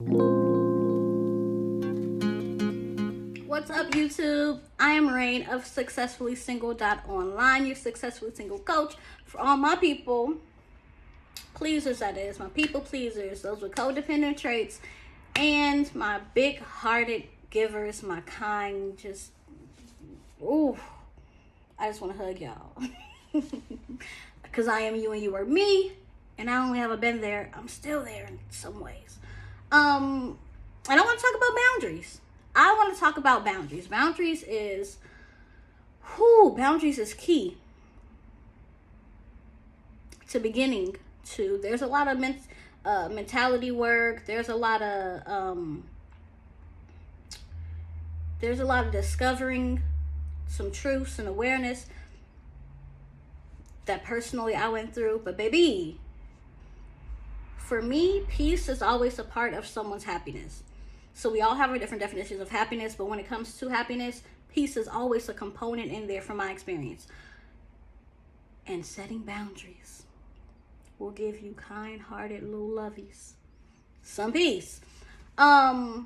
What's up, YouTube? I am Rain of SuccessfullySingle.online, your successfully single coach for all my people pleasers, that is, my people pleasers, those with codependent traits, and my big-hearted givers, my kind, just, ooh, I just want to hug y'all. Because I am you and you are me, and not only have I been there, I'm still there in some ways. And I want to talk about boundaries. I want to talk about boundaries. Boundaries is key to beginning to. There's a lot of mentality work. There's a lot of discovering some truths and awareness that personally I went through. But baby, for me, peace is always a part of someone's happiness. So we all have our different definitions of happiness, but when it comes to happiness, peace is always a component in there from my experience. And setting boundaries will give you kind-hearted little lovies some peace. And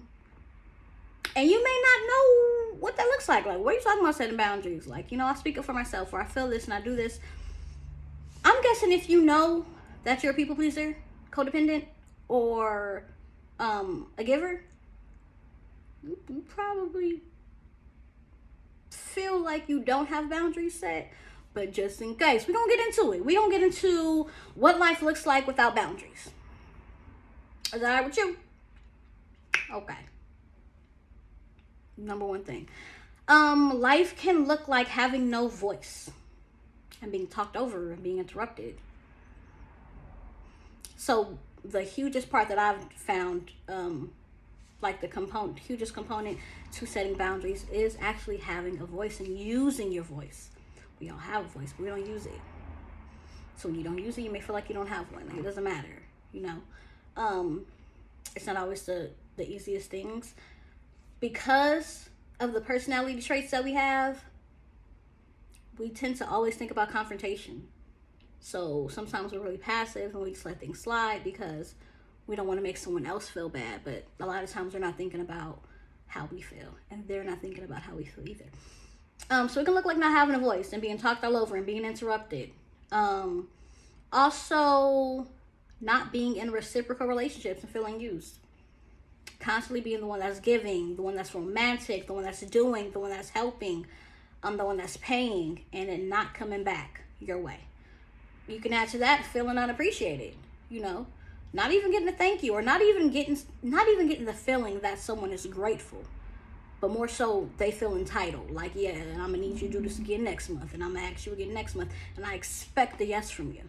you may not know what that looks like. Like, what are you talking about setting boundaries? Like, I speak up for myself, or I feel this and I do this. I'm guessing if you know that you're a people pleaser, codependent, or a giver, you probably feel like you don't have boundaries set. But just in case, we're going to get into it. We're going to get into what life looks like without boundaries. Is that all right with you? Okay. Number one thing. Life can look like having no voice and being talked over and being interrupted. So the hugest part that I've found, like the hugest component to setting boundaries is actually having a voice and using your voice. We all have a voice, but we don't use it. So when you don't use it, you may feel like you don't have one. Like, it doesn't matter, It's not always the easiest things. Because of the personality traits that we have, we tend to always think about confrontation. So sometimes we're really passive and we just let things slide because we don't want to make someone else feel bad. But a lot of times we're not thinking about how we feel, and they're not thinking about how we feel either. So it can look like not having a voice and being talked all over and being interrupted. Also, not being in reciprocal relationships and feeling used. Constantly being the one that's giving, the one that's romantic, the one that's doing, the one that's helping, the one that's paying, and it not coming back your way. You can add to that feeling unappreciated, not even getting a thank you, or not even getting the feeling that someone is grateful. But more so, they feel entitled. Like, yeah, and I'm going to need you to do this again next month. And I'm going to ask you again next month. And I expect a yes from you.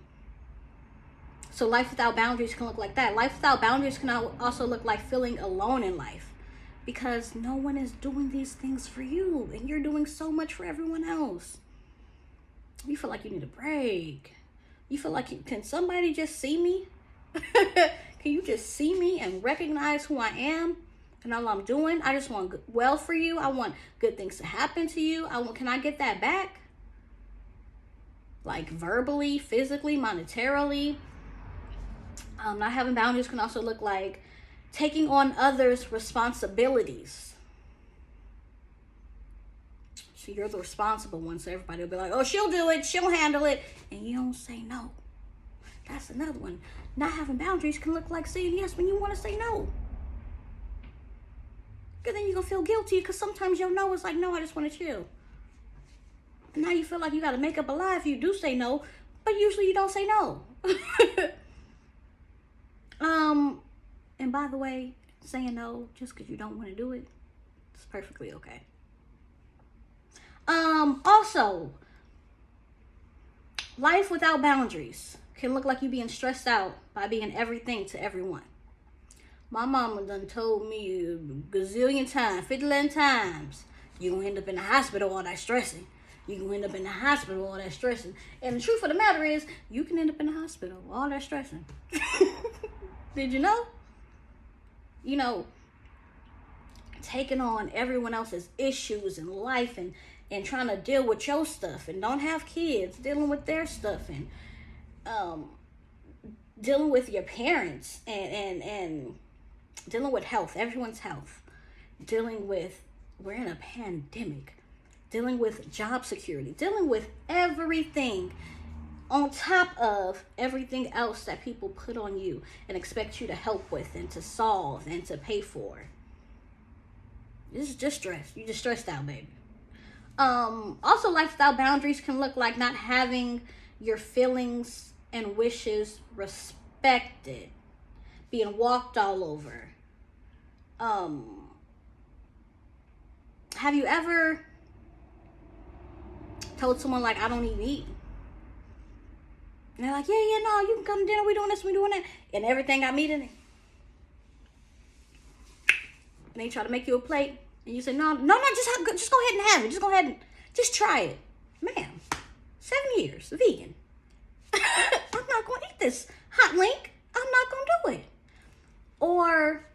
So life without boundaries can look like that. Life without boundaries can also look like feeling alone in life. Because no one is doing these things for you. And you're doing so much for everyone else. You feel like you need a break. You feel like, can somebody just see me? Can you just see me and recognize who I am? And all I'm doing, I just want well for you. I want good things to happen to you. Can I get that back? Like verbally, physically, monetarily. Not having boundaries can also look like taking on others' responsibilities. So you're the responsible one. So everybody will be like, oh, she'll do it. She'll handle it. And you don't say no. That's another one. Not having boundaries can look like saying yes when you want to say no. And then you're going to feel guilty because sometimes your no is like, no, I just want to chill. And now you feel like you got to make up a lie if you do say no, but usually you don't say no. And by the way, saying no just because you don't want to do it, it's perfectly okay. Also, life without boundaries can look like you being stressed out by being everything to everyone. My mama done told me a gazillion times, 50 times, you gonna end up in the hospital all that stressing. You can end up in the hospital all that stressing. And the truth of the matter is, you can end up in the hospital all that stressing. Did you know? Taking on everyone else's issues in life and trying to deal with your stuff and don't have kids, dealing with their stuff and dealing with your parents and dealing with health, everyone's health, dealing with, we're in a pandemic, dealing with job security, dealing with everything on top of everything else that people put on you and expect you to help with and to solve and to pay for. This is just stress. You just stressed out, baby. Also, lifestyle boundaries can look like not having your feelings and wishes respected, being walked all over. Have you ever told someone, like, I don't even eat? And they're like, yeah, no, you can come to dinner, we doing this, we doing that. And everything got meat in it. And they try to make you a plate. And you say, no, just go ahead and have it. Just go ahead and just try it. Ma'am, 7 years, vegan. I'm not going to eat this hot link. I'm not going to do it. Or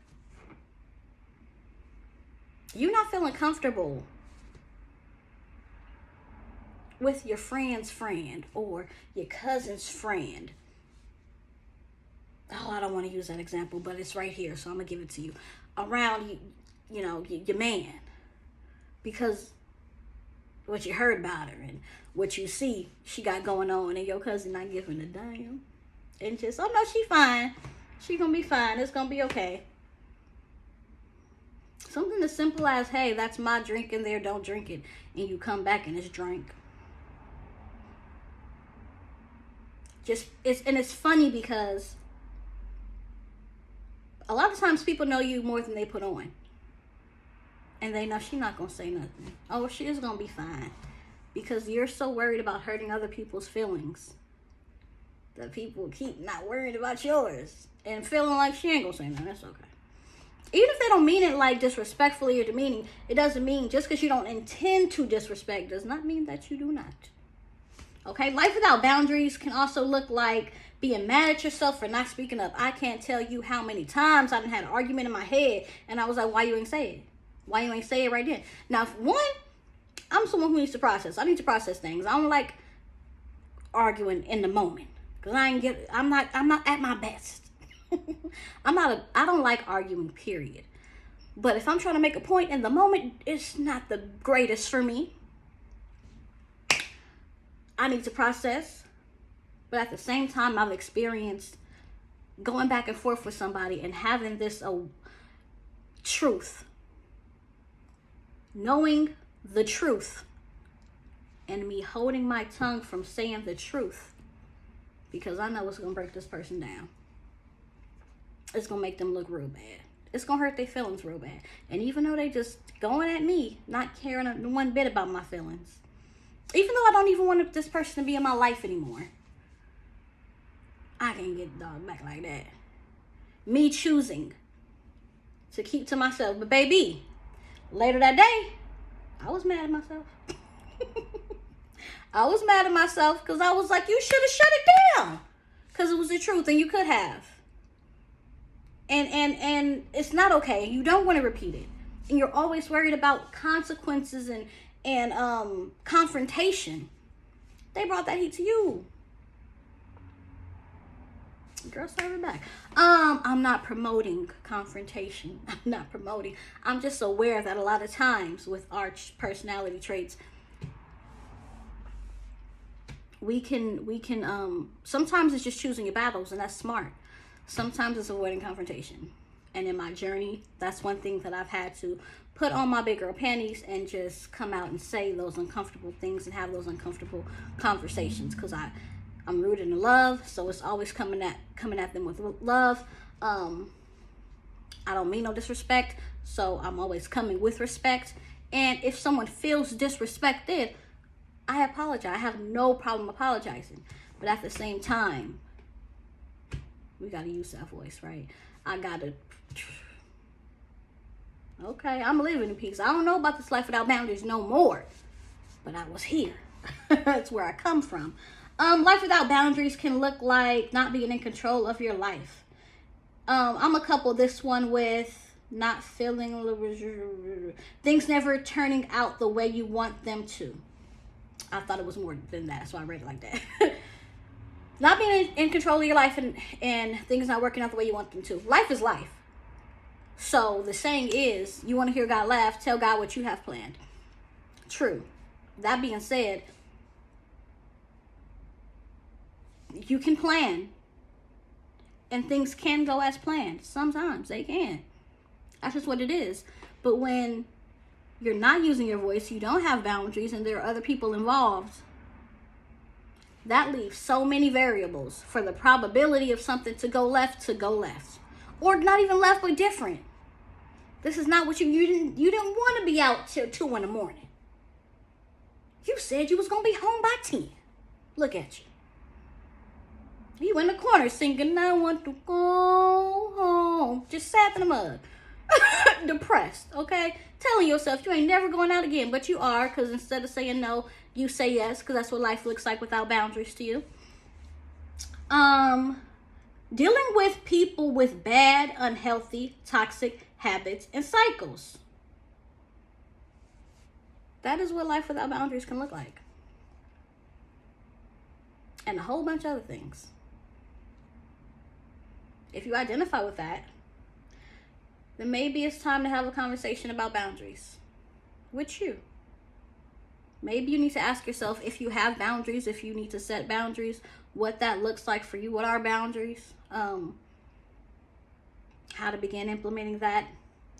you're not feeling comfortable with your friend's friend or your cousin's friend. Oh, I don't want to use that example, but it's right here, so I'm going to give it to you. Around, your man. Because what you heard about her and what you see she got going on, and your cousin not giving a damn. And just, oh no, she fine. She going to be fine. It's going to be okay. Something as simple as, hey, that's my drink in there, don't drink it. And you come back and it's drink. It's funny because a lot of times people know you more than they put on. And they know she's not going to say nothing. Oh, she is going to be fine. Because you're so worried about hurting other people's feelings that people keep not worried about yours. And feeling like she ain't going to say nothing. That's okay. Even if they don't mean it like disrespectfully or demeaning, it doesn't mean just because you don't intend to disrespect does not mean that you do not. Okay? Life without boundaries can also look like being mad at yourself for not speaking up. I can't tell you how many times I done had an argument in my head and I was like, why you ain't say it? Why you ain't say it right then? Now, one, I'm someone who needs to process. I need to process things. I don't like arguing in the moment because I'm not at my best. I don't like arguing, period. But if I'm trying to make a point in the moment, it's not the greatest for me. I need to process. But at the same time, I've experienced going back and forth with somebody and having this truth. Knowing the truth. And me holding my tongue from saying the truth. Because I know it's going to break this person down. It's going to make them look real bad. It's going to hurt their feelings real bad. And even though they just going at me, not caring one bit about my feelings. Even though I don't even want this person to be in my life anymore. I can't get the dog back like that. Me choosing to keep to myself. But baby, later that day, I was mad at myself. I was mad at myself because I was like, you should have shut it down. Because it was the truth and you could have. And it's not okay. You don't want to repeat it. And you're always worried about consequences and confrontation. They brought that heat to you. Girl, serve it back. I'm not promoting confrontation. I'm just aware that a lot of times with our personality traits, we can sometimes it's just choosing your battles, and that's smart. Sometimes it's avoiding confrontation. And in my journey, that's one thing that I've had to put on my big girl panties and just come out and say those uncomfortable things and have those uncomfortable conversations, because I'm rooted in love, so it's always coming at them with love. I don't mean no disrespect, so I'm always coming with respect. And if someone feels disrespected, I apologize. I have no problem apologizing. But at the same time, we got to use that voice, right? I got to... Okay, I'm living in peace. I don't know about this life without boundaries no more. But I was here. That's where I come from. Life without boundaries can look like not being in control of your life. I'm gonna couple this one with not feeling... Things never turning out the way you want them to. I thought it was more than that, so I read it like that. Not being in control of your life and things not working out the way you want them to. Life is life. So the saying is, you want to hear God laugh, tell God what you have planned. True. That being said, you can plan, and things can go as planned. Sometimes they can. That's just what it is. But when you're not using your voice, you don't have boundaries, and there are other people involved, that leaves so many variables for the probability of something to go left, or not even left, but different. This is not what you didn't want to be out till 2 in the morning. You said you was gonna be home by 10. Look at you. You in the corner singing, I want to go home. Just sat in the mud. Depressed, okay? Telling yourself you ain't never going out again, but you are, because instead of saying no, you say yes, because that's what life looks like without boundaries to you. Dealing with people with bad, unhealthy, toxic habits and cycles. That is what life without boundaries can look like. And a whole bunch of other things. If you identify with that, then maybe it's time to have a conversation about boundaries with you. Maybe you need to ask yourself if you have boundaries, if you need to set boundaries, what that looks like for you. What are boundaries? How to begin implementing that.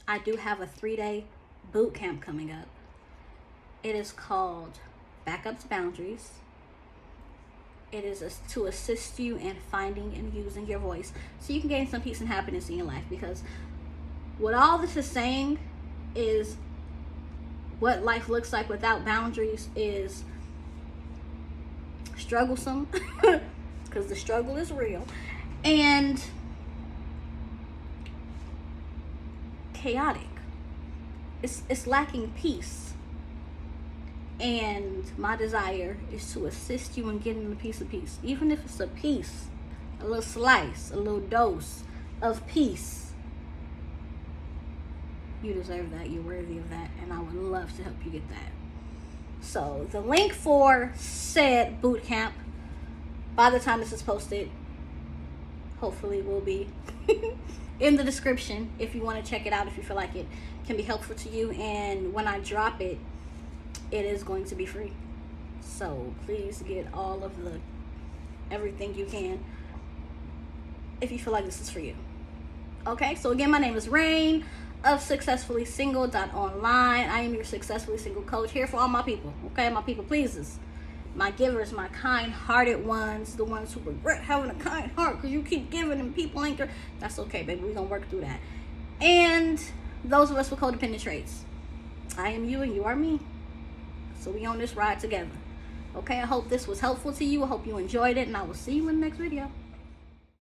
I do have a 3-day boot camp coming up. It is called Backup to Boundaries. It is to assist you in finding and using your voice so you can gain some peace and happiness in your life. Because what all this is saying is what life looks like without boundaries is strugglesome, because the struggle is real, and chaotic. It's lacking peace. And my desire is to assist you in getting a piece of peace. Even if it's a piece, a little slice, a little dose of peace. You deserve that. You're worthy of that. And I would love to help you get that. So the link for said boot camp, by the time this is posted, hopefully will be in the description if you want to check it out, if you feel like it can be helpful to you. And when I drop it, it is going to be free. So please get all of everything you can if you feel like this is for you. Okay, so again, my name is Rain of SuccessfullySingle.online. I am your Successfully Single coach, here for all my people, okay? My people pleasers, my givers, my kind-hearted ones, the ones who regret having a kind heart because you keep giving and people ain't there. That's okay, baby. We're going to work through that. And those of us with codependent traits. I am you and you are me. So we on this ride together. Okay, I hope this was helpful to you. I hope you enjoyed it, and I will see you in the next video.